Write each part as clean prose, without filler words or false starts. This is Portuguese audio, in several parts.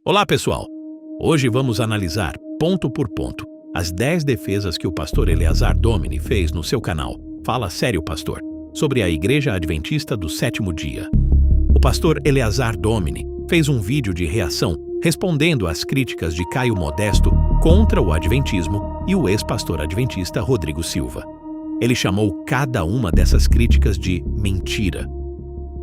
Olá, pessoal! Hoje vamos analisar, ponto por ponto, as 10 defesas que o pastor Eleazar Domini fez no seu canal Fala Sério, Pastor, sobre a Igreja Adventista do Sétimo Dia. O pastor Eleazar Domini fez um vídeo de reação respondendo às críticas de Caio Modesto contra o Adventismo e o ex-pastor adventista Rodrigo Silva. Ele chamou cada uma dessas críticas de mentira.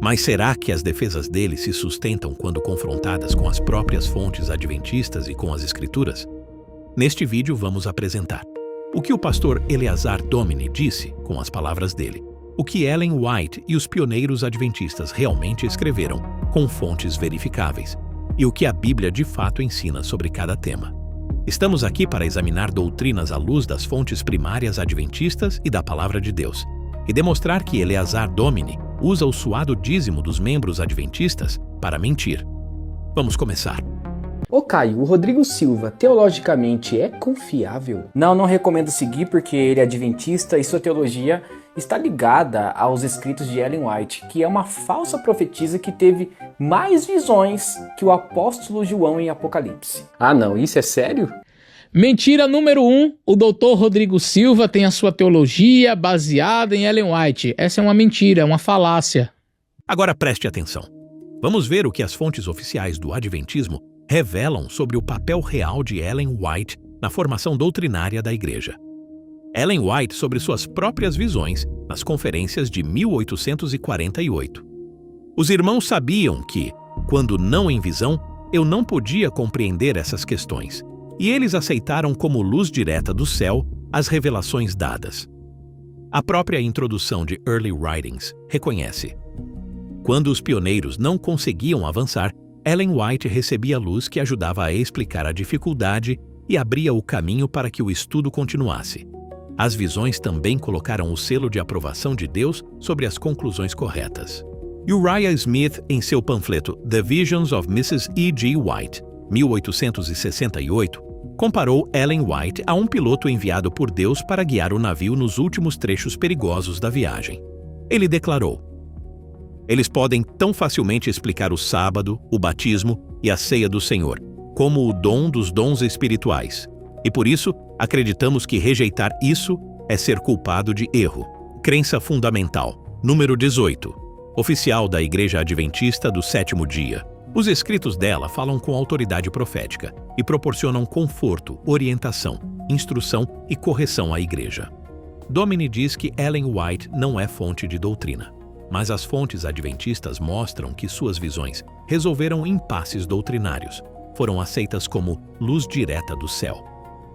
Mas será que as defesas dele se sustentam quando confrontadas com as próprias fontes adventistas e com as Escrituras? Neste vídeo vamos apresentar o que o pastor Eleazar Domini disse com as palavras dele, o que Ellen White e os pioneiros adventistas realmente escreveram com fontes verificáveis e o que a Bíblia de fato ensina sobre cada tema. Estamos aqui para examinar doutrinas à luz das fontes primárias adventistas e da Palavra de Deus e demonstrar que Eleazar Domini usa o suado dízimo dos membros adventistas para mentir. Vamos começar. Ô Caio, o Rodrigo Silva, teologicamente, é confiável? Não recomendo seguir porque ele é adventista e sua teologia está ligada aos escritos de Ellen White, que é uma falsa profetisa que teve mais visões que o apóstolo João em Apocalipse. Ah não, isso é sério? Mentira número 1, o doutor Rodrigo Silva tem a sua teologia baseada em Ellen White. Essa é uma mentira, é uma falácia. Agora preste atenção. Vamos ver o que as fontes oficiais do Adventismo revelam sobre o papel real de Ellen White na formação doutrinária da Igreja. Ellen White sobre suas próprias visões nas conferências de 1848. Os irmãos sabiam que, quando não em visão, eu não podia compreender essas questões. E eles aceitaram como luz direta do céu as revelações dadas. A própria introdução de Early Writings reconhece: quando os pioneiros não conseguiam avançar, Ellen White recebia luz que ajudava a explicar a dificuldade e abria o caminho para que o estudo continuasse. As visões também colocaram o selo de aprovação de Deus sobre as conclusões corretas. Uriah Smith, em seu panfleto The Visions of Mrs. E. G. White, 1868, comparou Ellen White a um piloto enviado por Deus para guiar o navio nos últimos trechos perigosos da viagem. Ele declarou: eles podem tão facilmente explicar o sábado, o batismo e a ceia do Senhor, como o dom dos dons espirituais. E por isso, acreditamos que rejeitar isso é ser culpado de erro. Crença fundamental, número 18, oficial da Igreja Adventista do Sétimo Dia. Os escritos dela falam com autoridade profética e proporcionam conforto, orientação, instrução e correção à Igreja. Domini diz que Ellen White não é fonte de doutrina, mas as fontes adventistas mostram que suas visões resolveram impasses doutrinários, foram aceitas como luz direta do céu.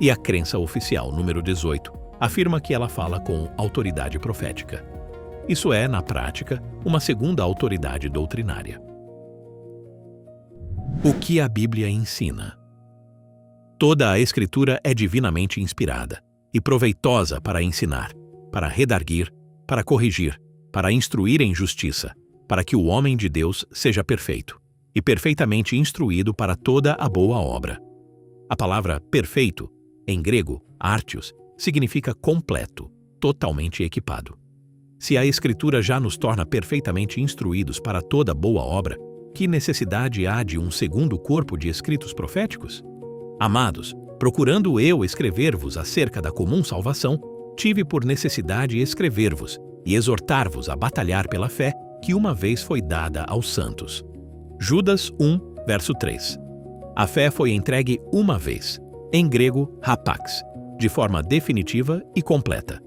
E a crença oficial, número 18, afirma que ela fala com autoridade profética. Isso é, na prática, uma segunda autoridade doutrinária. O que a Bíblia ensina? Toda a Escritura é divinamente inspirada e proveitosa para ensinar, para redarguir, para corrigir, para instruir em justiça, para que o homem de Deus seja perfeito e perfeitamente instruído para toda a boa obra. A palavra perfeito, em grego, artios, significa completo, totalmente equipado. Se a Escritura já nos torna perfeitamente instruídos para toda boa obra, que necessidade há de um segundo corpo de escritos proféticos? Amados, procurando eu escrever-vos acerca da comum salvação, tive por necessidade escrever-vos e exortar-vos a batalhar pela fé que uma vez foi dada aos santos. Judas 1, verso 3. A fé foi entregue uma vez, em grego hapax, de forma definitiva e completa.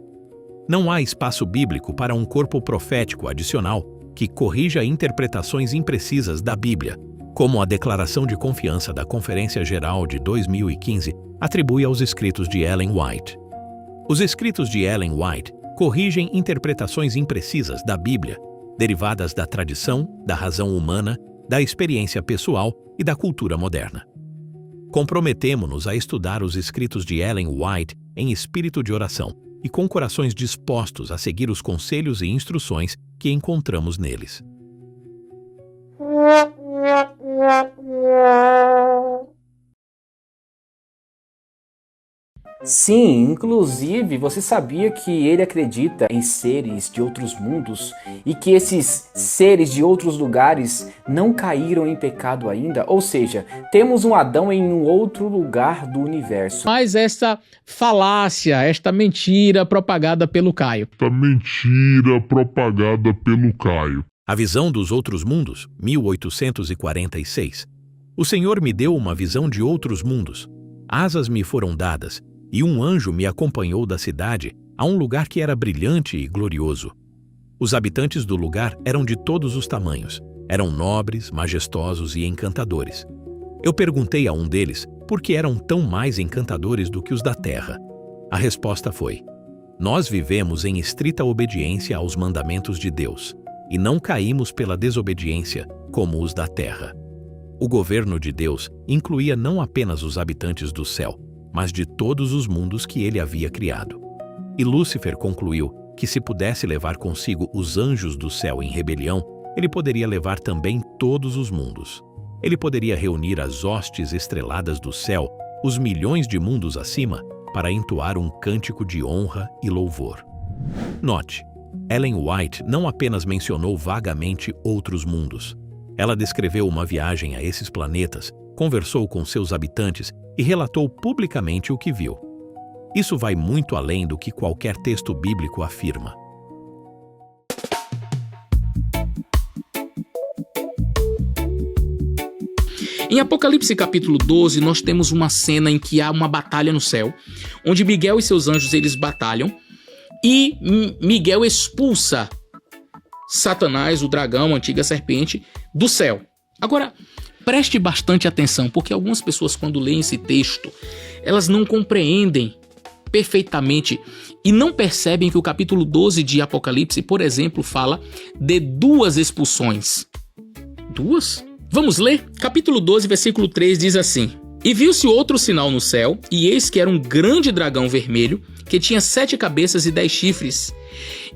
Não há espaço bíblico para um corpo profético adicional que corrija interpretações imprecisas da Bíblia, como a Declaração de Confiança da Conferência Geral de 2015 atribui aos escritos de Ellen White. Os escritos de Ellen White corrigem interpretações imprecisas da Bíblia, derivadas da tradição, da razão humana, da experiência pessoal e da cultura moderna. Comprometemo-nos a estudar os escritos de Ellen White em espírito de oração e com corações dispostos a seguir os conselhos e instruções que encontramos neles. Sim, inclusive, você sabia que ele acredita em seres de outros mundos e que esses seres de outros lugares não caíram em pecado ainda? Ou seja, temos um Adão em um outro lugar do universo. Mas essa falácia, esta mentira propagada pelo Caio. A visão dos outros mundos, 1846. O Senhor me deu uma visão de outros mundos. Asas me foram dadas, e um anjo me acompanhou da cidade a um lugar que era brilhante e glorioso. Os habitantes do lugar eram de todos os tamanhos. Eram nobres, majestosos e encantadores. Eu perguntei a um deles por que eram tão mais encantadores do que os da terra. A resposta foi: nós vivemos em estrita obediência aos mandamentos de Deus e não caímos pela desobediência como os da terra. O governo de Deus incluía não apenas os habitantes do céu, mas de todos os mundos que ele havia criado. E Lúcifer concluiu que se pudesse levar consigo os anjos do céu em rebelião, ele poderia levar também todos os mundos. Ele poderia reunir as hostes estreladas do céu, os milhões de mundos acima, para entoar um cântico de honra e louvor. Note, Ellen White não apenas mencionou vagamente outros mundos. Ela descreveu uma viagem a esses planetas, conversou com seus habitantes e relatou publicamente o que viu. Isso vai muito além do que qualquer texto bíblico afirma. Em Apocalipse capítulo 12, nós temos uma cena em que há uma batalha no céu, onde Miguel e seus anjos eles batalham, e Miguel expulsa Satanás, o dragão, a antiga serpente, do céu. Agora, preste bastante atenção, porque algumas pessoas, quando leem esse texto, elas não compreendem perfeitamente e não percebem que o capítulo 12 de Apocalipse, por exemplo, fala de 2 expulsões. 2? Vamos ler? Capítulo 12, versículo 3 diz assim: E viu-se outro sinal no céu, e eis que era um grande dragão vermelho, que tinha 7 cabeças e 10 chifres,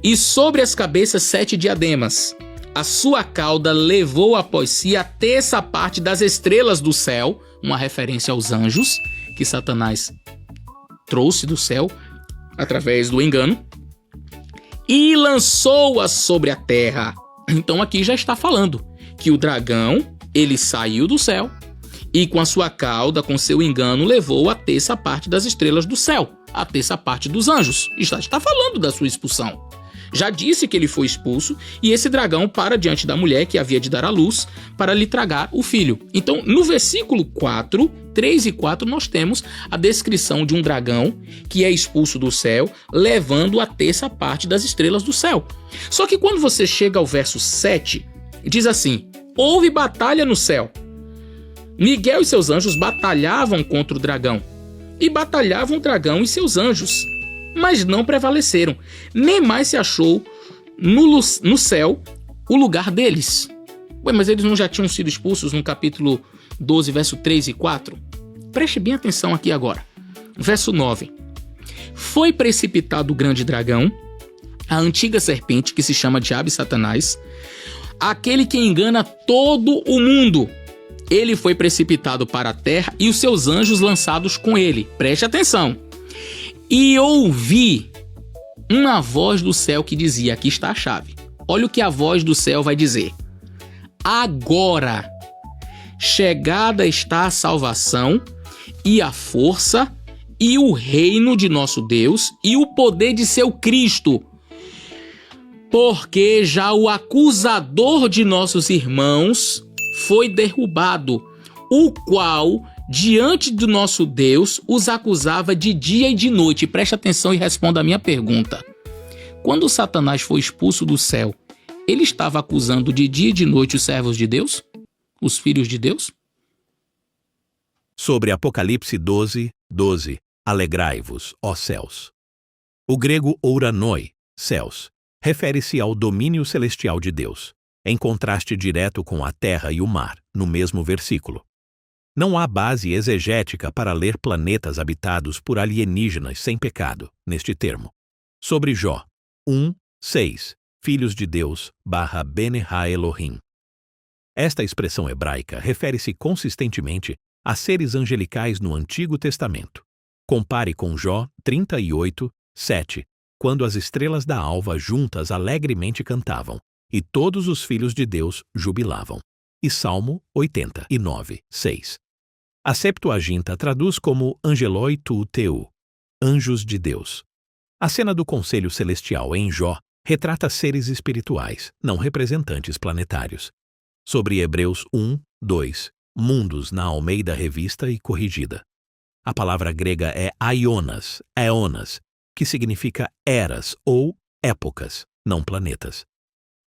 e sobre as cabeças 7 diademas. A sua cauda levou após si a terça parte das estrelas do céu, uma referência aos anjos, que Satanás trouxe do céu através do engano, e lançou-as sobre a terra. Então aqui já está falando que o dragão, ele saiu do céu e com a sua cauda, com seu engano, levou a terça parte das estrelas do céu, a terça parte dos anjos. Está falando da sua expulsão. Já disse que ele foi expulso e esse dragão para diante da mulher que havia de dar à luz para lhe tragar o filho. Então, no versículo 4, 3 e 4, nós temos a descrição de um dragão que é expulso do céu, levando a terça parte das estrelas do céu. Só que quando você chega ao verso 7, diz assim: houve batalha no céu. Miguel e seus anjos batalhavam contra o dragão. E batalhavam o dragão e seus anjos, mas não prevaleceram, nem mais se achou no céu o lugar deles. Ué, mas eles não já tinham sido expulsos no capítulo 12, verso 3 e 4? Preste bem atenção aqui agora. Verso 9. Foi precipitado o grande dragão, a antiga serpente que se chama Diabo e Satanás, aquele que engana todo o mundo. Ele foi precipitado para a terra e os seus anjos lançados com ele. Preste atenção. E ouvi uma voz do céu que dizia, aqui está a chave. Olha o que a voz do céu vai dizer. Agora, chegada está a salvação e a força e o reino de nosso Deus e o poder de seu Cristo. Porque já o acusador de nossos irmãos foi derrubado, o qual, diante do nosso Deus, os acusava de dia e de noite. Preste atenção e responda a minha pergunta. Quando Satanás foi expulso do céu, ele estava acusando de dia e de noite os servos de Deus? Os filhos de Deus? Sobre Apocalipse 12, 12. Alegrai-vos, ó céus. O grego ouranoi, céus, refere-se ao domínio celestial de Deus, em contraste direto com a terra e o mar, no mesmo versículo. Não há base exegética para ler planetas habitados por alienígenas sem pecado, neste termo. Sobre Jó, 1, 6, filhos de Deus, Bene Ha Elohim. Esta expressão hebraica refere-se consistentemente a seres angelicais no Antigo Testamento. Compare com Jó 38, 7, quando as estrelas da alva juntas alegremente cantavam, e todos os filhos de Deus jubilavam. E Salmo 89, 6. A Septuaginta traduz como Angeloi tu teu, anjos de Deus. A cena do conselho celestial em Jó retrata seres espirituais, não representantes planetários. Sobre Hebreus 1, 2, mundos na Almeida Revista e Corrigida. A palavra grega é aionas, éonas, que significa eras ou épocas, não planetas.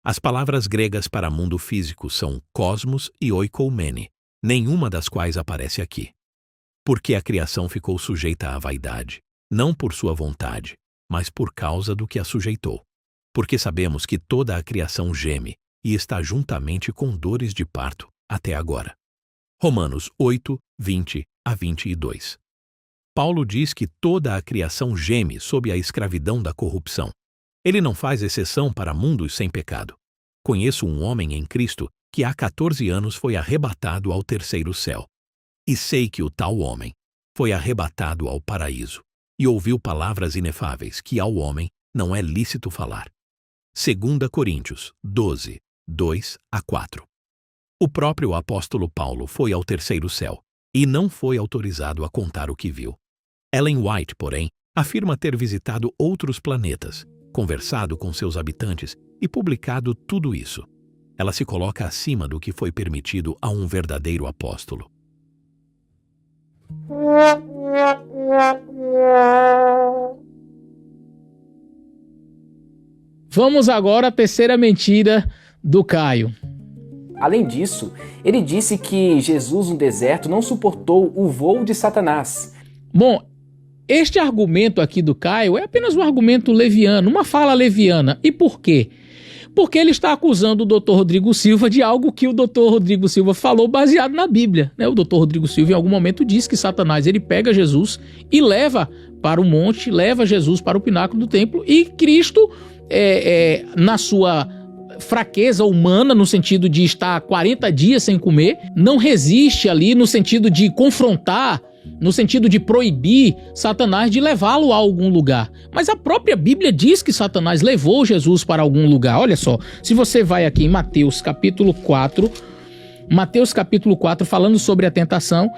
As palavras gregas para mundo físico são cosmos e oikoumene, nenhuma das quais aparece aqui. Porque a criação ficou sujeita à vaidade, não por sua vontade, mas por causa do que a sujeitou. Porque sabemos que toda a criação geme e está juntamente com dores de parto até agora. Romanos 8, 20 a 22. Paulo diz que toda a criação geme sob a escravidão da corrupção. Ele não faz exceção para mundos sem pecado. Conheço um homem em Cristo que há 14 anos foi arrebatado ao terceiro céu. E sei que o tal homem foi arrebatado ao paraíso e ouviu palavras inefáveis que ao homem não é lícito falar. 2 Coríntios 12, 2 a 4. O próprio apóstolo Paulo foi ao terceiro céu e não foi autorizado a contar o que viu. Ellen White, porém, afirma ter visitado outros planetas, conversado com seus habitantes e publicado tudo isso. Ela se coloca acima do que foi permitido a um verdadeiro apóstolo. Vamos agora à terceira mentira do Caio. Além disso, ele disse que Jesus no deserto não suportou o voo de Satanás. Bom, este argumento aqui do Caio é apenas um argumento leviano, uma fala leviana. E por quê? Porque ele está acusando o Dr. Rodrigo Silva de algo que o Dr. Rodrigo Silva falou baseado na Bíblia, né? O Dr. Rodrigo Silva em algum momento disse que Satanás ele pega Jesus e leva para o monte, leva Jesus para o pináculo do templo e Cristo, na sua fraqueza humana, no sentido de estar 40 dias sem comer, não resiste ali no sentido de confrontar, no sentido de proibir Satanás de levá-lo a algum lugar. Mas a própria Bíblia diz que Satanás levou Jesus para algum lugar. Olha só, se você vai aqui em Mateus capítulo 4, falando sobre a tentação,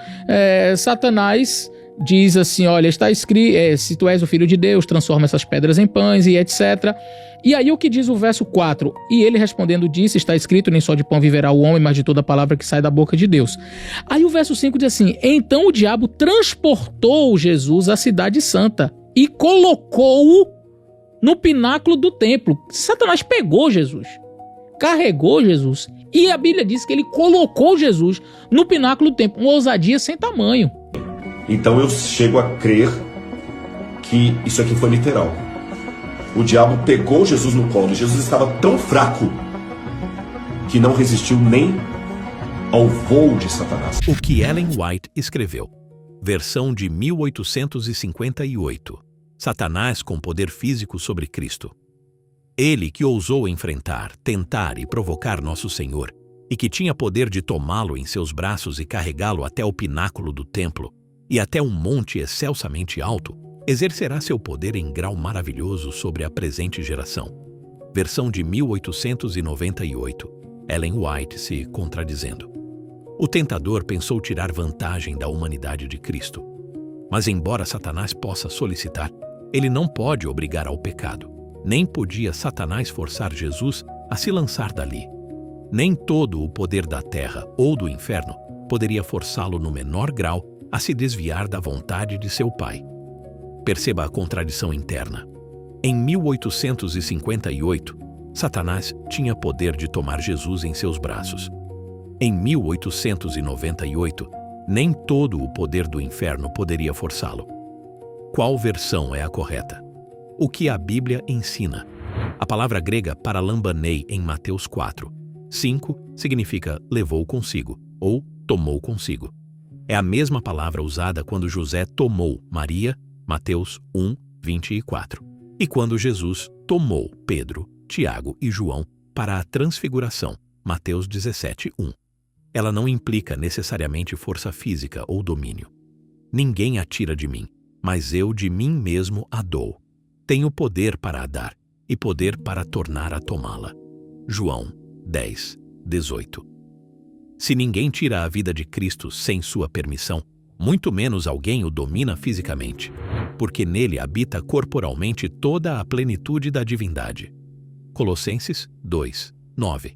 Satanás diz assim, olha, está escrito, se tu és o Filho de Deus, transforma essas pedras em pães e etc. E aí o que diz o verso 4? E ele respondendo disse, está escrito, nem só de pão viverá o homem, mas de toda palavra que sai da boca de Deus. Aí o verso 5 diz assim, então o diabo transportou Jesus à cidade santa e colocou-o no pináculo do templo. Satanás pegou Jesus, carregou Jesus, e a Bíblia diz que ele colocou Jesus no pináculo do templo, uma ousadia sem tamanho. Então eu chego a crer que isso aqui foi literal. O diabo pegou Jesus no colo e Jesus estava tão fraco que não resistiu nem ao voo de Satanás. O que Ellen White escreveu. Versão de 1858. Satanás com poder físico sobre Cristo. Ele que ousou enfrentar, tentar e provocar nosso Senhor e que tinha poder de tomá-lo em seus braços e carregá-lo até o pináculo do templo e até um monte excelsamente alto, exercerá seu poder em grau maravilhoso sobre a presente geração. Versão de 1898. Ellen White se contradizendo. O tentador pensou tirar vantagem da humanidade de Cristo. Mas embora Satanás possa solicitar, ele não pode obrigar ao pecado. Nem podia Satanás forçar Jesus a se lançar dali. Nem todo o poder da terra ou do inferno poderia forçá-lo no menor grau a se desviar da vontade de seu pai. Perceba a contradição interna. Em 1858, Satanás tinha poder de tomar Jesus em seus braços. Em 1898, nem todo o poder do inferno poderia forçá-lo. Qual versão é a correta? O que a Bíblia ensina? A palavra grega paralambanei em Mateus 4, 5 significa levou consigo ou tomou consigo. É a mesma palavra usada quando José tomou Maria, Mateus 1, 24, e quando Jesus tomou Pedro, Tiago e João para a transfiguração, Mateus 17, 1. Ela não implica necessariamente força física ou domínio. Ninguém a tira de mim, mas eu de mim mesmo a dou. Tenho poder para a dar e poder para tornar a tomá-la. João 10, 18. Se ninguém tira a vida de Cristo sem sua permissão, muito menos alguém o domina fisicamente, porque nele habita corporalmente toda a plenitude da divindade. Colossenses 2, 9.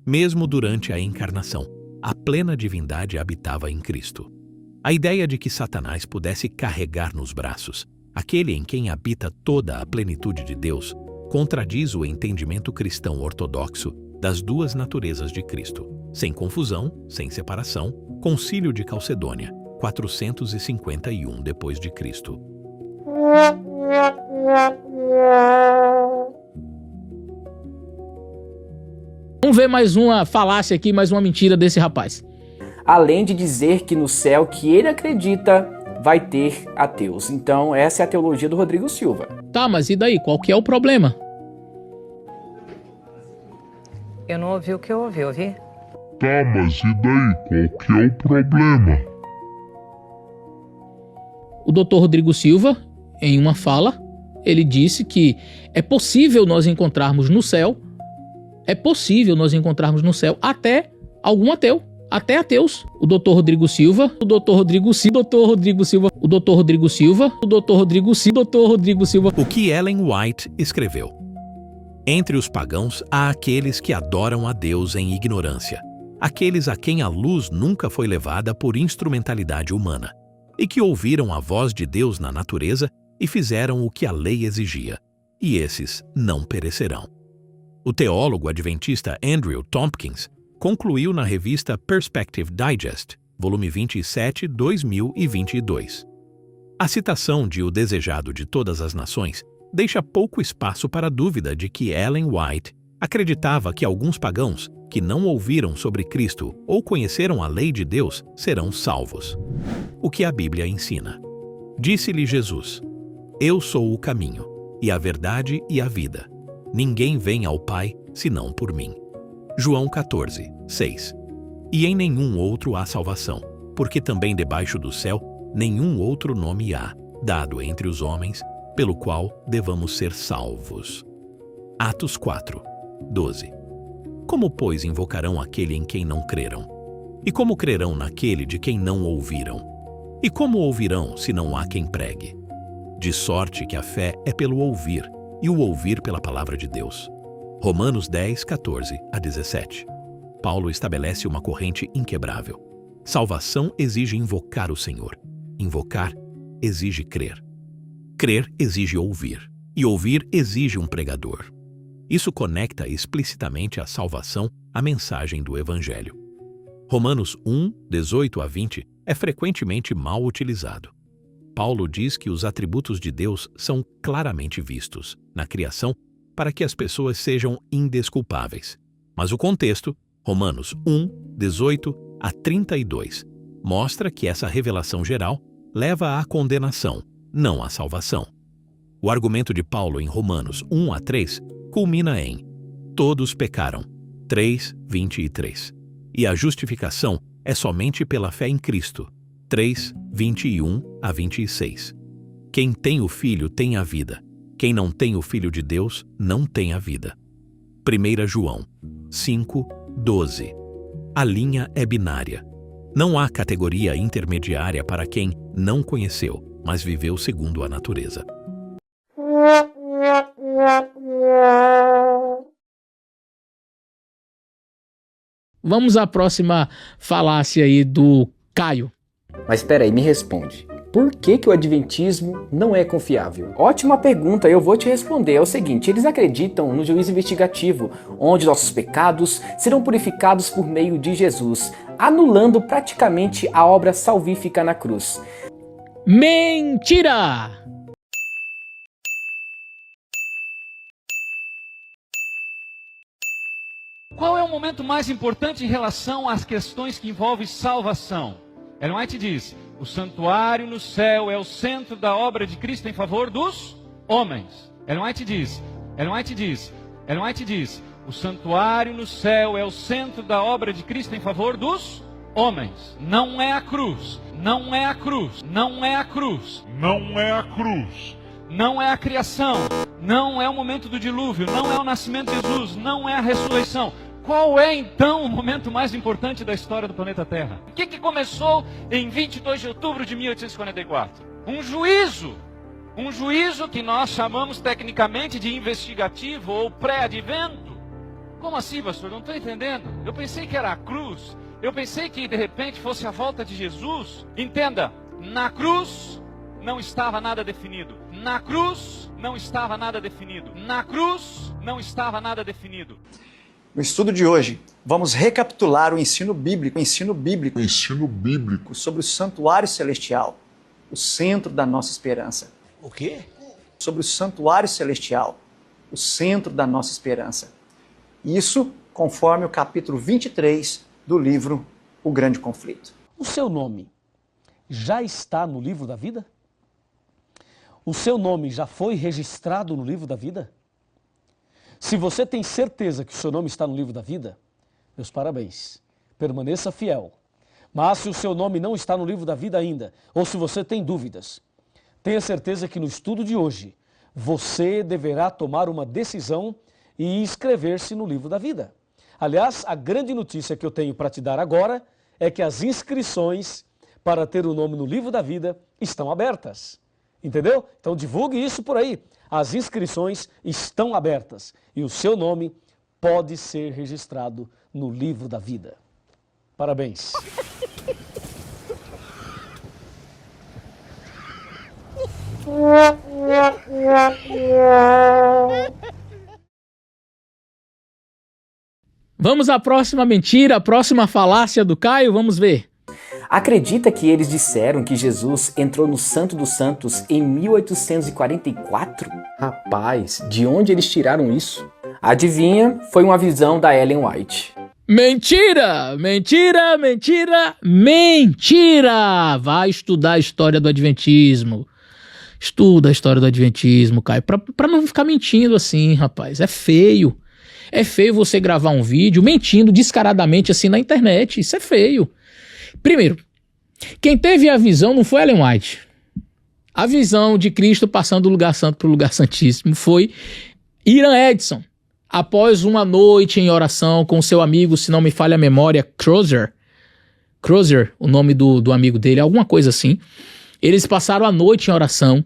Mesmo durante a encarnação, a plena divindade habitava em Cristo. A ideia de que Satanás pudesse carregar nos braços aquele em quem habita toda a plenitude de Deus contradiz o entendimento cristão ortodoxo das duas naturezas de Cristo. Sem confusão, sem separação, Concílio de Calcedônia, 451 depois de Cristo. Vamos ver mais uma falácia aqui, mais uma mentira desse rapaz. Além de dizer que no céu que ele acredita vai ter ateus. Então essa é a teologia do Rodrigo Silva. Tá, mas e daí? Qual que é o problema? Eu não ouvi o que eu ouvi? Tá, mas e daí? Qual que é o problema? O Dr. Rodrigo Silva, em uma fala, ele disse que é possível nós encontrarmos no céu, até algum ateu, até ateus. O Dr. Rodrigo Silva, O que Ellen White escreveu. Entre os pagãos há aqueles que adoram a Deus em ignorância, aqueles a quem a luz nunca foi levada por instrumentalidade humana, e que ouviram a voz de Deus na natureza e fizeram o que a lei exigia, e esses não perecerão. O teólogo adventista Andrew Tompkins concluiu na revista Perspective Digest, volume 27, 2022. A citação de O Desejado de Todas as Nações deixa pouco espaço para a dúvida de que Ellen White acreditava que alguns pagãos que não ouviram sobre Cristo ou conheceram a lei de Deus serão salvos. O que a Bíblia ensina? Disse-lhe Jesus: Eu sou o caminho, e a verdade e a vida. Ninguém vem ao Pai senão por mim. João 14, 6. E em nenhum outro há salvação, porque também debaixo do céu nenhum outro nome há, dado entre os homens, pelo qual devamos ser salvos. Atos 4, 12. Como, pois, invocarão aquele em quem não creram? E como crerão naquele de quem não ouviram? E como ouvirão se não há quem pregue? De sorte que a fé é pelo ouvir, e o ouvir pela palavra de Deus. Romanos 10, 14 a 17. Paulo estabelece uma corrente inquebrável. Salvação exige invocar o Senhor. Invocar exige crer. Crer exige ouvir. E ouvir exige um pregador. Isso conecta explicitamente a salvação à mensagem do Evangelho. Romanos 1, 18 a 20 é frequentemente mal utilizado. Paulo diz que os atributos de Deus são claramente vistos na criação para que as pessoas sejam indesculpáveis. Mas o contexto, Romanos 1, 18 a 32, mostra que essa revelação geral leva à condenação, não à salvação. O argumento de Paulo em Romanos 1 a 3 culmina em todos pecaram, 3, 23. E a justificação é somente pela fé em Cristo, 3, 21 a 26. Quem tem o Filho tem a vida. Quem não tem o Filho de Deus não tem a vida. 1 João 5, 12. A linha é binária. Não há categoria intermediária para quem não conheceu, mas viveu segundo a natureza. Vamos à próxima falácia aí do Caio. Mas espera aí, me responde. Por que o adventismo não é confiável? Ótima pergunta, eu vou te responder. É o seguinte, eles acreditam no juízo investigativo, onde nossos pecados serão purificados por meio de Jesus, anulando praticamente a obra salvífica na cruz. Mentira! Qual é o momento mais importante em relação às questões que envolvem salvação? Ellen White diz: o santuário no céu é o centro da obra de Cristo em favor dos homens. Ellen White diz: o santuário no céu é o centro da obra de Cristo em favor dos homens. Não é a cruz. Não é a cruz. Não é a cruz. Não é a cruz. Não é a criação. Não é o momento do dilúvio. Não é o nascimento de Jesus. Não é a ressurreição. Qual é então o momento mais importante da história do planeta Terra? O que começou em 22 de outubro de 1844? Um juízo que nós chamamos tecnicamente de investigativo ou pré-advento. Como assim, pastor? Não estou entendendo. Eu pensei que era a cruz. Eu pensei que de repente fosse a volta de Jesus. Entenda, na cruz não estava nada definido. Na cruz não estava nada definido. Na cruz não estava nada definido. No estudo de hoje, vamos recapitular o ensino bíblico sobre o santuário celestial, o centro da nossa esperança. O quê? Sobre o santuário celestial, o centro da nossa esperança. Isso conforme o capítulo 23 do livro O Grande Conflito. O seu nome já está no livro da vida? O seu nome já foi registrado no livro da vida? Se você tem certeza que o seu nome está no livro da vida, meus parabéns, permaneça fiel. Mas se o seu nome não está no livro da vida ainda, ou se você tem dúvidas, tenha certeza que no estudo de hoje, você deverá tomar uma decisão e inscrever-se no livro da vida. Aliás, a grande notícia que eu tenho para te dar agora é que as inscrições para ter o nome no livro da vida estão abertas. Entendeu? Então divulgue isso por aí. As inscrições estão abertas e o seu nome pode ser registrado no livro da vida. Parabéns. Vamos à próxima mentira, a próxima falácia do Caio, vamos ver. Acredita que eles disseram que Jesus entrou no Santo dos Santos em 1844? Rapaz, de onde eles tiraram isso? Adivinha, foi uma visão da Ellen White. Mentira! Mentira, mentira, mentira! Vai estudar a história do Adventismo. Estuda a história do Adventismo, Caio, pra não ficar mentindo assim, rapaz. É feio. É feio você gravar um vídeo mentindo descaradamente assim na internet. Isso é feio. Primeiro, quem teve a visão não foi Ellen White. A visão de Cristo passando do lugar santo para o lugar santíssimo foi Hiram Edson. Após uma noite em oração com seu amigo, se não me falha a memória, Crozier, o nome do amigo dele, alguma coisa assim. Eles passaram a noite em oração,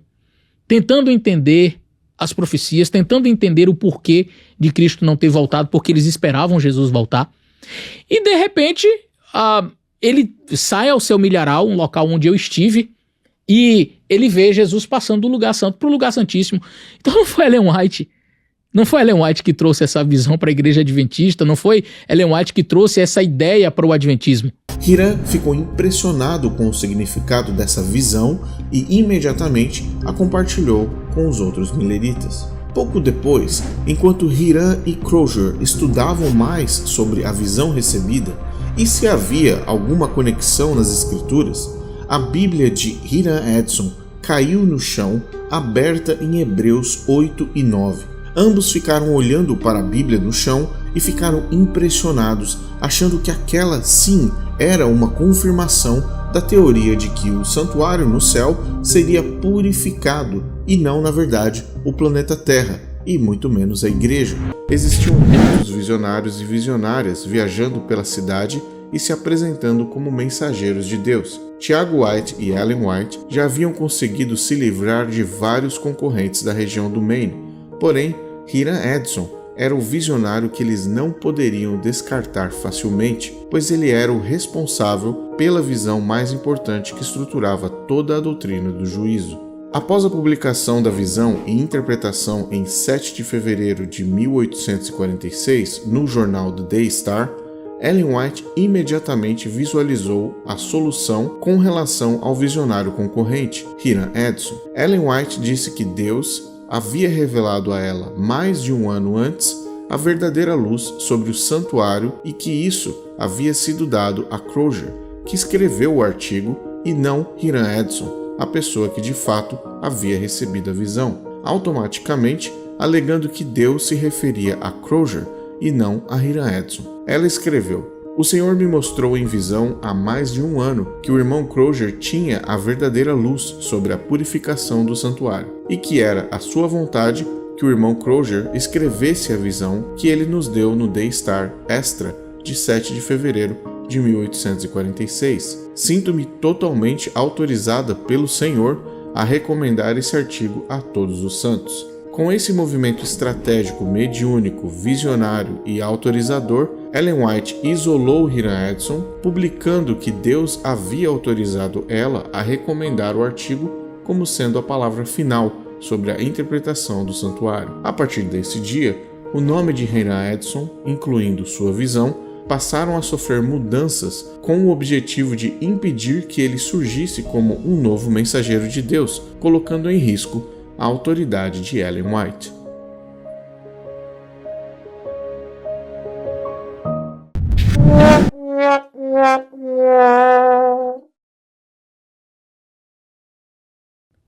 tentando entender as profecias, tentando entender o porquê de Cristo não ter voltado, porque eles esperavam Jesus voltar. E de repente, ele sai ao seu milharal, um local onde eu estive, e ele vê Jesus passando do lugar santo para o lugar santíssimo. Então não foi Ellen White. Não foi Ellen White que trouxe essa visão para a igreja adventista, não foi Ellen White que trouxe essa ideia para o adventismo. Hiram ficou impressionado com o significado dessa visão e imediatamente a compartilhou com os outros mileritas. Pouco depois, enquanto Hiram e Crozier estudavam mais sobre a visão recebida e se havia alguma conexão nas escrituras, a Bíblia de Hiram Edson caiu no chão, aberta em Hebreus 8 e 9. Ambos ficaram olhando para a Bíblia no chão e ficaram impressionados, achando que aquela, sim, era uma confirmação da teoria de que o santuário no céu seria purificado e não, na verdade, o planeta Terra, e muito menos a igreja. Existiam muitos visionários e visionárias viajando pela cidade e se apresentando como mensageiros de Deus. Tiago White e Ellen White já haviam conseguido se livrar de vários concorrentes da região do Maine, porém, Hiram Edson era o visionário que eles não poderiam descartar facilmente, pois ele era o responsável pela visão mais importante que estruturava toda a doutrina do juízo. Após a publicação da visão e interpretação em 7 de fevereiro de 1846 no jornal The Day Star, Ellen White imediatamente visualizou a solução com relação ao visionário concorrente, Hiram Edson. Ellen White disse que Deus havia revelado a ela mais de um ano antes a verdadeira luz sobre o santuário e que isso havia sido dado a Crozier, que escreveu o artigo, e não Hiram Edson, a pessoa que de fato havia recebido a visão, automaticamente alegando que Deus se referia a Crozier e não a Hiram Edson. Ela escreveu: O Senhor me mostrou em visão há mais de um ano que o irmão Crozier tinha a verdadeira luz sobre a purificação do santuário e que era a sua vontade que o irmão Crozier escrevesse a visão que ele nos deu no Day Star Extra de 7 de fevereiro de 1846. Sinto-me totalmente autorizada pelo Senhor a recomendar esse artigo a todos os santos. Com esse movimento estratégico, mediúnico, visionário e autorizador, Ellen White isolou Hiram Edson, publicando que Deus havia autorizado ela a recomendar o artigo como sendo a palavra final sobre a interpretação do santuário. A partir desse dia, o nome de Hiram Edson, incluindo sua visão, passaram a sofrer mudanças com o objetivo de impedir que ele surgisse como um novo mensageiro de Deus, colocando em risco a autoridade de Ellen White.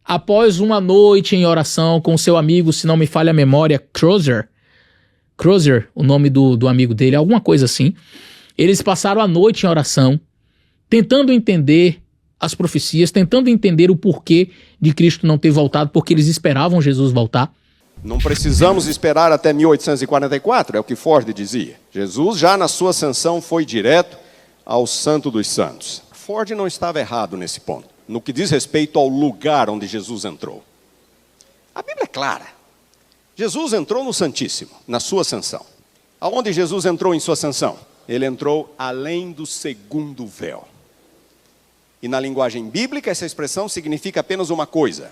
Após uma noite em oração com seu amigo, se não me falha a memória, Crozier, o nome do amigo dele, alguma coisa assim, eles passaram a noite em oração, tentando entender as profecias, tentando entender o porquê de Cristo não ter voltado, porque eles esperavam Jesus voltar. Não precisamos esperar até 1844, é o que Ford dizia. Jesus já na sua ascensão foi direto ao Santo dos Santos. Ford não estava errado nesse ponto, no que diz respeito ao lugar onde Jesus entrou. A Bíblia é clara. Jesus entrou no Santíssimo, na sua ascensão. Aonde Jesus entrou em sua ascensão? Ele entrou além do segundo véu. E na linguagem bíblica, essa expressão significa apenas uma coisa: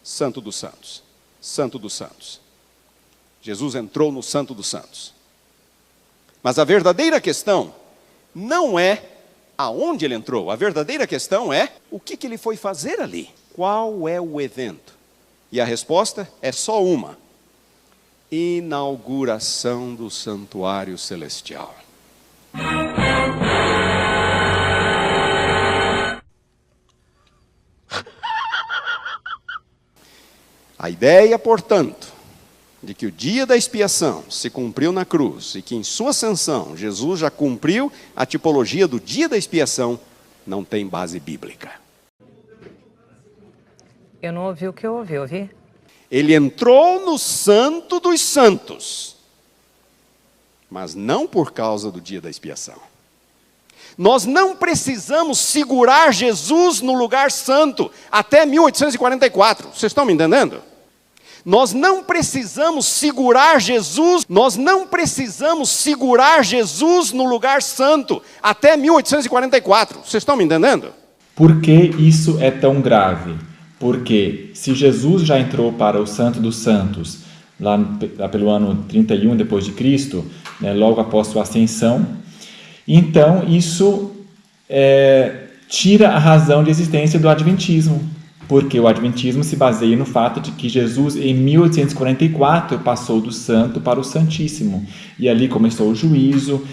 Santo dos Santos. Santo dos Santos. Jesus entrou no Santo dos Santos. Mas a verdadeira questão não é aonde ele entrou. A verdadeira questão é o que ele foi fazer ali. Qual é o evento? E a resposta é só uma: inauguração do santuário celestial. A ideia, portanto, de que o dia da expiação se cumpriu na cruz e que em sua ascensão Jesus já cumpriu a tipologia do dia da expiação, não tem base bíblica. Eu não ouvi o que eu ouvi? Ele entrou no Santo dos Santos, mas não por causa do dia da expiação. Nós não precisamos segurar Jesus no lugar santo até 1844. Vocês estão me entendendo? Nós não precisamos segurar Jesus no lugar santo até 1844. Vocês estão me entendendo? Por que isso é tão grave? Porque se Jesus já entrou para o Santo dos Santos, lá pelo ano 31 depois de Cristo, né, logo após sua ascensão, então isso tira a razão de existência do Adventismo, porque o Adventismo se baseia no fato de que Jesus, em 1844, passou do Santo para o Santíssimo, e ali começou o juízo.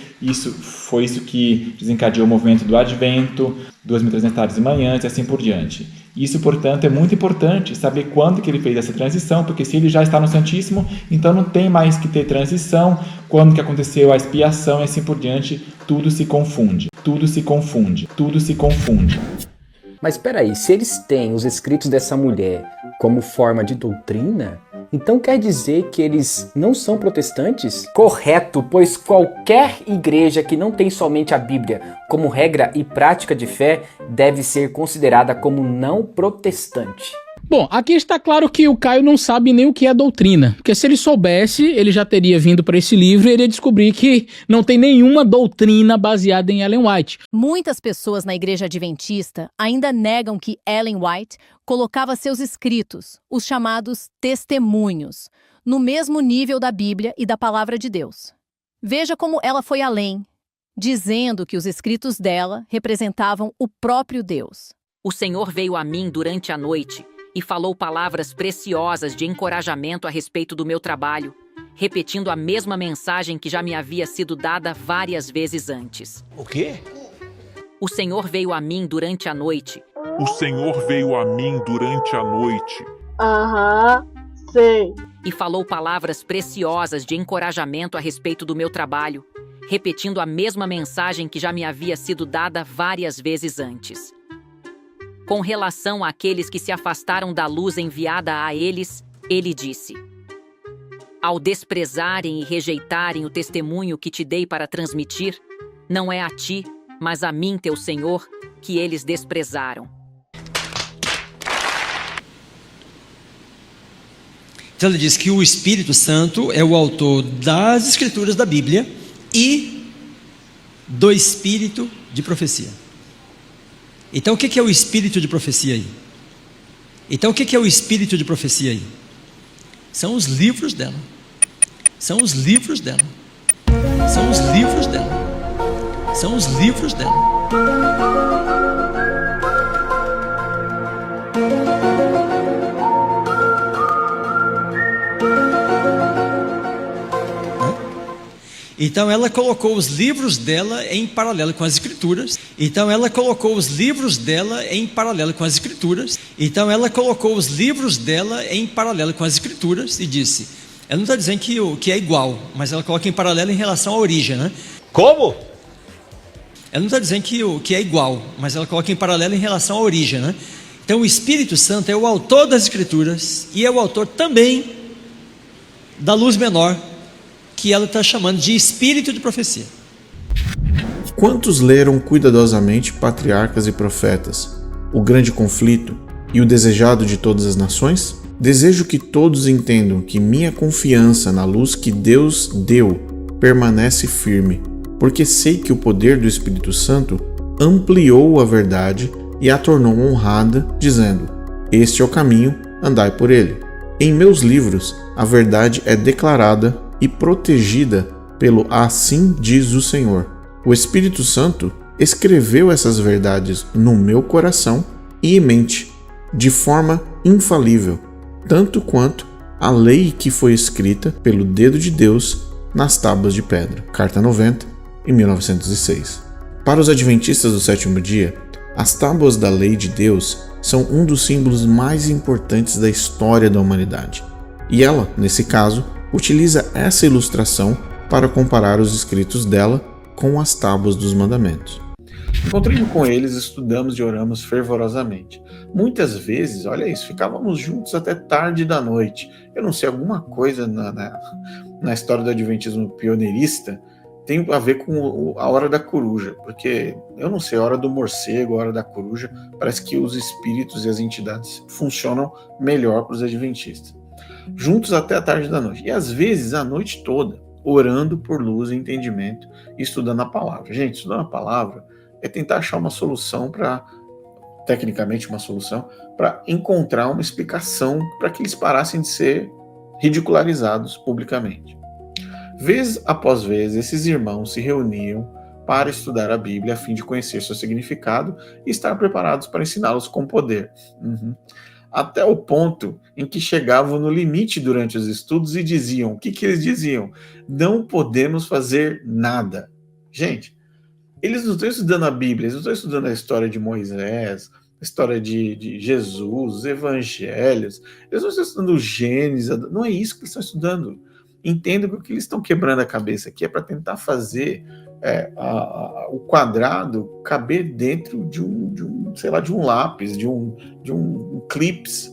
Foi isso que desencadeou o movimento do Advento, 2.300 tardes e manhãs e assim por diante. Isso, portanto, é muito importante saber quando que ele fez essa transição, porque se ele já está no Santíssimo, então não tem mais que ter transição, quando que aconteceu a expiação e assim por diante, tudo se confunde. Mas espera aí, se eles têm os escritos dessa mulher como forma de doutrina, então quer dizer que eles não são protestantes? Correto, pois qualquer igreja que não tem somente a Bíblia como regra e prática de fé deve ser considerada como não protestante. Bom, aqui está claro que o Caio não sabe nem o que é doutrina, porque se ele soubesse, ele já teria vindo para esse livro e iria descobrir que não tem nenhuma doutrina baseada em Ellen White. Muitas pessoas na igreja adventista ainda negam que Ellen White colocava seus escritos, os chamados testemunhos, no mesmo nível da Bíblia e da Palavra de Deus. Veja como ela foi além, dizendo que os escritos dela representavam o próprio Deus. O Senhor veio a mim durante a noite e falou palavras preciosas de encorajamento a respeito do meu trabalho, repetindo a mesma mensagem que já me havia sido dada várias vezes antes. O quê? O Senhor veio a mim durante a noite. O Senhor veio a mim durante a noite. E falou palavras preciosas de encorajamento a respeito do meu trabalho, repetindo a mesma mensagem que já me havia sido dada várias vezes antes. Com relação àqueles que se afastaram da luz enviada a eles, ele disse: ao desprezarem e rejeitarem o testemunho que te dei para transmitir, não é a ti, mas a mim, teu Senhor, que eles desprezaram. Então ele diz que o Espírito Santo é o autor das Escrituras da Bíblia e do Espírito de profecia. Então o que é o Espírito de profecia aí? Então o que é o Espírito de profecia aí? São os livros dela. São os livros dela. São os livros dela. São os livros dela. Então ela colocou os livros dela em paralelo com as Escrituras. Então ela colocou os livros dela em paralelo com as Escrituras. Então ela colocou os livros dela em paralelo com as Escrituras e disse: ela não está dizendo que é igual, mas ela coloca em paralelo em relação à origem, né? Como? Ela não está dizendo que é igual, mas ela coloca em paralelo em relação à origem, né? Então o Espírito Santo é o autor das Escrituras e é o autor também da luz menor, que ela está chamando de espírito de profecia. Quantos leram cuidadosamente Patriarcas e Profetas, O Grande Conflito e O Desejado de Todas as Nações? Desejo que todos entendam que minha confiança na luz que Deus deu permanece firme, porque sei que o poder do Espírito Santo ampliou a verdade e a tornou honrada, dizendo: este é o caminho, andai por ele. Em meus livros, a verdade é declarada e protegida pelo assim diz o Senhor. O Espírito Santo escreveu essas verdades no meu coração e em mente, de forma infalível, tanto quanto a lei que foi escrita pelo dedo de Deus nas tábuas de pedra. Carta 90, em 1906. Para os adventistas do sétimo dia, as tábuas da lei de Deus são um dos símbolos mais importantes da história da humanidade. E ela, nesse caso, utiliza essa ilustração para comparar os escritos dela com as tábuas dos mandamentos. Encontrei-me com eles, estudamos e oramos fervorosamente. Muitas vezes, olha isso, ficávamos juntos até tarde da noite. Eu não sei, alguma coisa na história do adventismo pioneirista tem a ver com a hora da coruja, porque eu não sei, a hora do morcego, a hora da coruja, parece que os espíritos e as entidades funcionam melhor para os adventistas. Juntos até a tarde da noite, e às vezes a noite toda, orando por luz e entendimento e estudando a palavra. Gente, estudando a palavra é tentar achar uma solução tecnicamente uma solução, para encontrar uma explicação para que eles parassem de ser ridicularizados publicamente. Vez após vez, esses irmãos se reuniam para estudar a Bíblia a fim de conhecer seu significado e estar preparados para ensiná-los com poder. Até o ponto em que chegavam no limite durante os estudos e diziam, o que eles diziam? Não podemos fazer nada. Gente, eles não estão estudando a Bíblia, eles não estão estudando a história de Moisés, a história de Jesus, os evangelhos, eles não estão estudando o Gênesis, não é isso que eles estão estudando. Entendam que o que eles estão quebrando a cabeça aqui é para tentar fazer o quadrado caber dentro de um lápis, de um clips.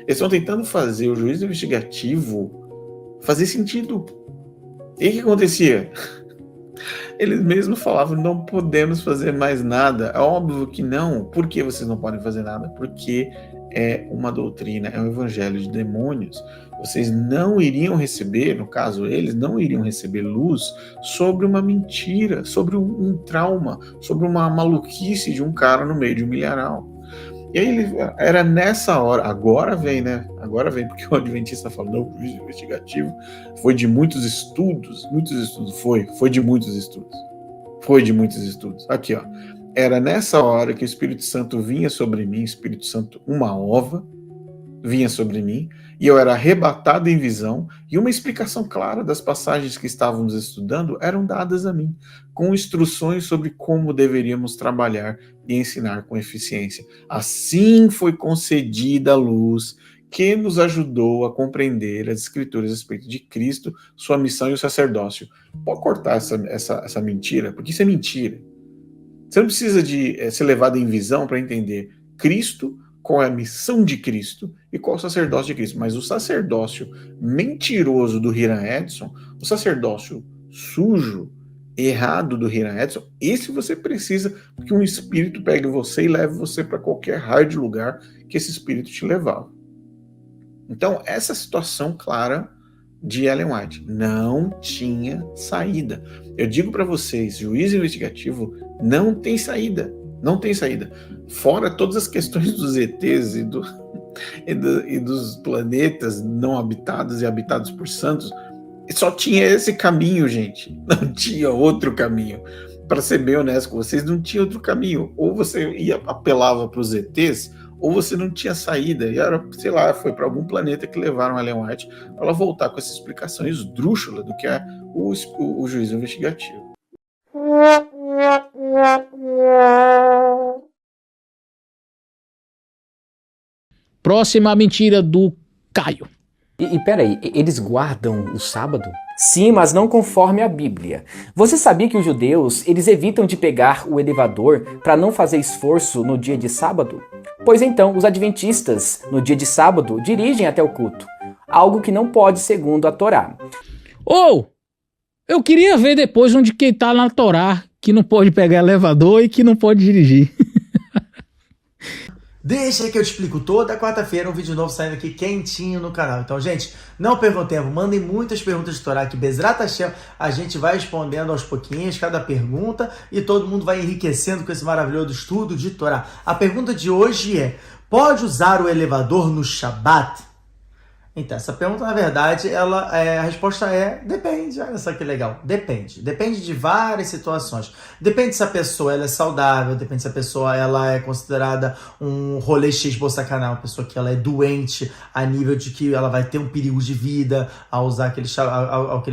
Eles estão tentando fazer o juízo investigativo fazer sentido. E o que acontecia? Eles mesmos falavam, não podemos fazer mais nada. É óbvio que não. Por que vocês não podem fazer nada? Porque é uma doutrina, é um evangelho de demônios. Vocês não iriam receber, no caso eles, não iriam receber luz sobre uma mentira, sobre um trauma, sobre uma maluquice de um cara no meio de um milharal. E aí era nessa hora, agora vem, porque o adventista fala, não, o juízo investigativo foi de muitos estudos, foi de muitos estudos. Aqui, ó, era nessa hora que o Espírito Santo vinha sobre mim, Espírito Santo, uma ova, vinha sobre mim, e eu era arrebatado em visão, e uma explicação clara das passagens que estávamos estudando eram dadas a mim, com instruções sobre como deveríamos trabalhar e ensinar com eficiência. Assim foi concedida a luz que nos ajudou a compreender as escrituras a respeito de Cristo, sua missão e o sacerdócio. Pode cortar essa mentira, porque isso é mentira. Você não precisa de ser levado em visão para entender Cristo, qual é a missão de Cristo e qual é o sacerdócio de Cristo. Mas o sacerdócio mentiroso do Hiram Edson, o sacerdócio sujo, errado do Hiram Edson, esse você precisa, porque um espírito pegue você e leve você para qualquer raio de lugar que esse espírito te levava. Então, essa situação clara de Ellen White não tinha saída. Eu digo para vocês, juízo investigativo não tem saída. Não tem saída. Fora todas as questões dos ETs e dos planetas não habitados e habitados por santos, só tinha esse caminho, gente. Não tinha outro caminho. Para ser bem honesto com vocês, não tinha outro caminho. Ou você apelava para os ETs, ou você não tinha saída. E era, sei lá, foi para algum planeta que levaram a Ellen White para ela voltar com essa explicação esdrúxula do que é o juízo investigativo. Próxima mentira do Caio. E peraí, eles guardam o sábado? Sim, mas não conforme a Bíblia. Você sabia que os judeus, eles evitam de pegar o elevador para não fazer esforço no dia de sábado? Pois então, os adventistas, no dia de sábado, dirigem até o culto. Algo que não pode segundo a Torá. Eu queria ver depois onde que tá na Torá, que não pode pegar elevador e que não pode dirigir. Deixa que eu te explico. Toda quarta-feira um vídeo novo saindo aqui quentinho no canal. Então, gente, não percam tempo. Mandem muitas perguntas de Torá que Bezrat Hashem a gente vai respondendo aos pouquinhos cada pergunta e todo mundo vai enriquecendo com esse maravilhoso estudo de Torá. A pergunta de hoje é: pode usar o elevador no Shabat? Então, essa pergunta, na verdade, a resposta é depende. Olha só que legal. Depende. Depende de várias situações. Depende se a pessoa ela é saudável, depende se a pessoa ela é considerada um rolê X bolsacanal, uma pessoa que ela é doente a nível de que ela vai ter um perigo de vida ao usar aquele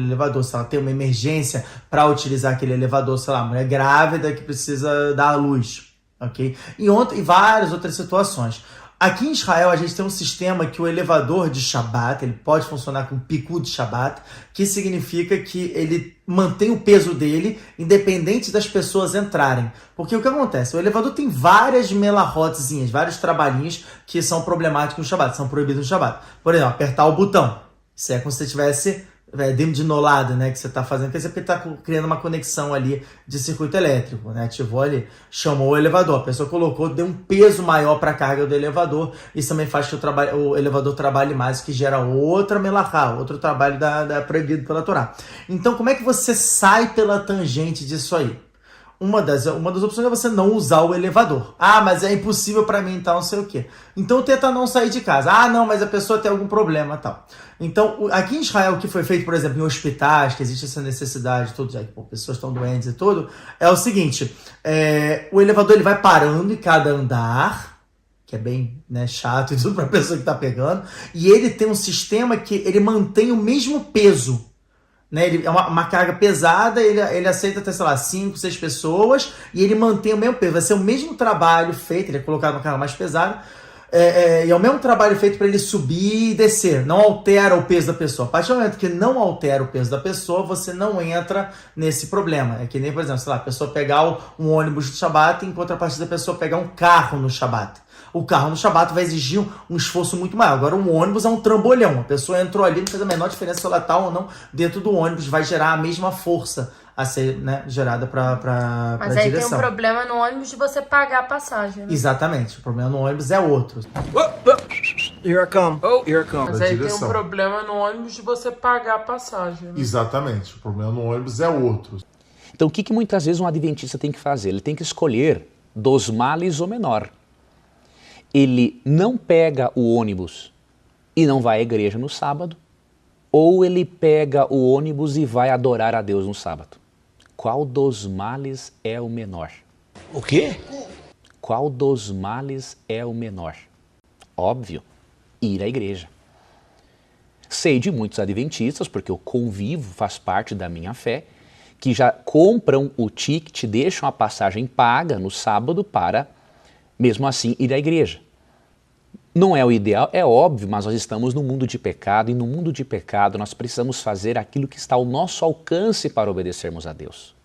elevador. Se ela tem uma emergência para utilizar aquele elevador, sei lá, mulher grávida que precisa dar à luz, ok? E várias outras situações. Aqui em Israel, a gente tem um sistema que o elevador de Shabbat, ele pode funcionar com picu de Shabbat, que significa que ele mantém o peso dele, independente das pessoas entrarem. Porque o que acontece? O elevador tem várias melahotzinhas, vários trabalhinhos que são problemáticos no Shabbat, são proibidos no Shabbat. Por exemplo, apertar o botão. Isso é como se você tivesse dentro de nolada, né, que você está fazendo, quer dizer, porque está criando uma conexão ali de circuito elétrico, né, ativou ali, chamou o elevador, a pessoa colocou, deu um peso maior para a carga do elevador, isso também faz que o elevador trabalhe mais, que gera outra melahá, outro trabalho proibido pela Torá. Então, como é que você sai pela tangente disso aí? Uma das opções é você não usar o elevador. Ah, mas é impossível para mim, então não sei o quê. Então tenta não sair de casa. Ah, não, mas a pessoa tem algum problema e tal. Então, aqui em Israel, o que foi feito, por exemplo, em hospitais, que existe essa necessidade, tudo, já que pessoas estão doentes e tudo, é o seguinte, o elevador ele vai parando em cada andar, que é bem, né, chato e tudo para a pessoa que está pegando, e ele tem um sistema que ele mantém o mesmo peso. Né, ele é uma carga pesada, ele aceita até, sei lá, 5, 6 pessoas e ele mantém o mesmo peso. Vai ser o mesmo trabalho feito, ele é colocado uma carga mais pesada, e é o mesmo trabalho feito para ele subir e descer. Não altera o peso da pessoa. A partir do momento que não altera o peso da pessoa, você não entra nesse problema. É que nem, por exemplo, sei lá, a pessoa pegar um ônibus no Shabat, em contrapartida da pessoa pegar um carro no Shabat. O carro no Shabat vai exigir um esforço muito maior. Agora, um ônibus é um trambolhão. A pessoa entrou ali, não faz a menor diferença se ela está ou não dentro do ônibus. Vai gerar a mesma força a ser, né, gerada para a direção. Mas aí tem um problema no ônibus de você pagar a passagem, né? Exatamente. O problema no ônibus é outro. Here I come. Here I come. Mas aí tem um problema no ônibus de você pagar a passagem, né? Exatamente. O problema no ônibus é outro. Então, o que muitas vezes um adventista tem que fazer? Ele tem que escolher dos males o menor. Ele não pega o ônibus e não vai à igreja no sábado, ou ele pega o ônibus e vai adorar a Deus no sábado. Qual dos males é o menor? O quê? Qual dos males é o menor? Óbvio, ir à igreja. Sei de muitos adventistas, porque eu convivo, faz parte da minha fé, que já compram o ticket, deixam a passagem paga no sábado para, mesmo assim, ir à igreja. Não é o ideal, é óbvio, mas nós estamos num mundo de pecado e no mundo de pecado nós precisamos fazer aquilo que está ao nosso alcance para obedecermos a Deus.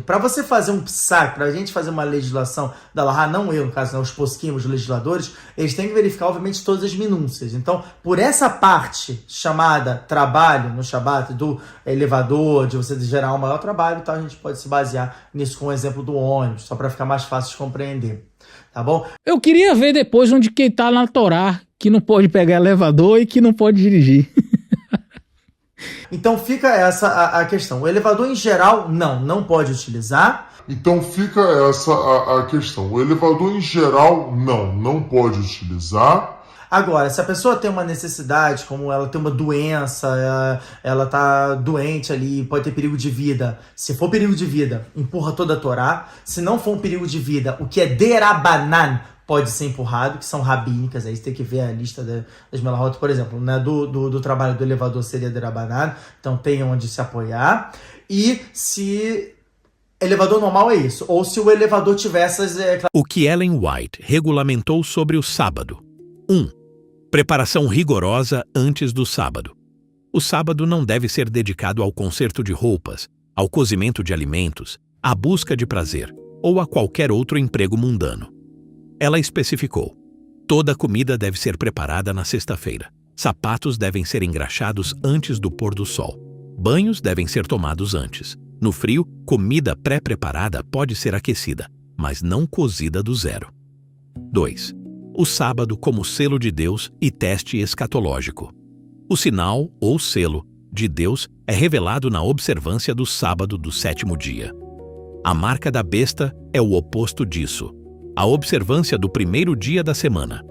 Para você fazer um psaque, para a gente fazer uma legislação da Laha, não eu, no caso, os posquim, os legisladores, eles têm que verificar, obviamente, todas as minúcias. Então, por essa parte chamada trabalho no Shabat, do elevador, de você gerar um maior trabalho, então a gente pode se basear nisso com o exemplo do ônibus, só para ficar mais fácil de compreender. Tá bom? Eu queria ver depois onde que tá na Torá que não pode pegar elevador e que não pode dirigir. Então fica essa a questão. O elevador em geral, não pode utilizar. Então fica essa a questão. O elevador em geral, não pode utilizar. Agora, se a pessoa tem uma necessidade, como ela tem uma doença, ela tá doente ali, pode ter perigo de vida. Se for perigo de vida, empurra toda a Torá. Se não for um perigo de vida, o que é derabanan pode ser empurrado, que são rabínicas. Aí você tem que ver a lista das melahot, por exemplo, né? Do trabalho do elevador seria derabanan, então tem onde se apoiar. E se elevador normal é isso, ou se o elevador tiver essas... O que Ellen White regulamentou sobre o sábado. 1. Preparação rigorosa antes do sábado. O sábado não deve ser dedicado ao conserto de roupas, ao cozimento de alimentos, à busca de prazer ou a qualquer outro emprego mundano. Ela especificou: toda comida deve ser preparada na sexta-feira. Sapatos devem ser engraxados antes do pôr do sol. Banhos devem ser tomados antes. No frio, comida pré-preparada pode ser aquecida, mas não cozida do zero. 2. O sábado como selo de Deus e teste escatológico. O sinal, ou selo, de Deus é revelado na observância do sábado do sétimo dia. A marca da besta é o oposto disso, a observância do primeiro dia da semana.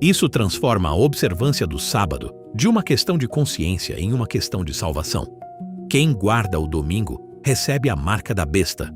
Isso transforma a observância do sábado de uma questão de consciência em uma questão de salvação. Quem guarda o domingo recebe a marca da besta.